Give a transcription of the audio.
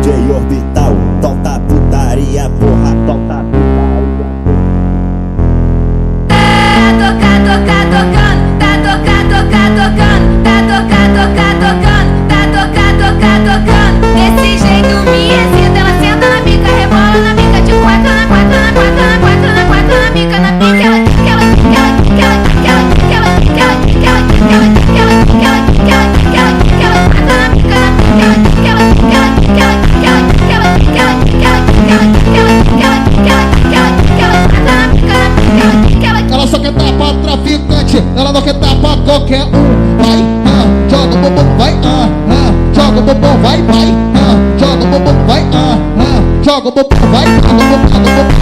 DJ Orbital, solta putaria, porra, solta putaria. Tá tocando, tá tocando, desse jeito me excita, ela senta na bica, rebola na bica, de quatro na quatro, na quatro, na quatro, na quatro, na bica, na pica, ela só quer dar pra traficante, ela não quer dar pra qualquer um. Vai, joga o bumbum, vai, joga o bumbum, vai, joga o bumbum, vai, joga o bumbum, vai, vai,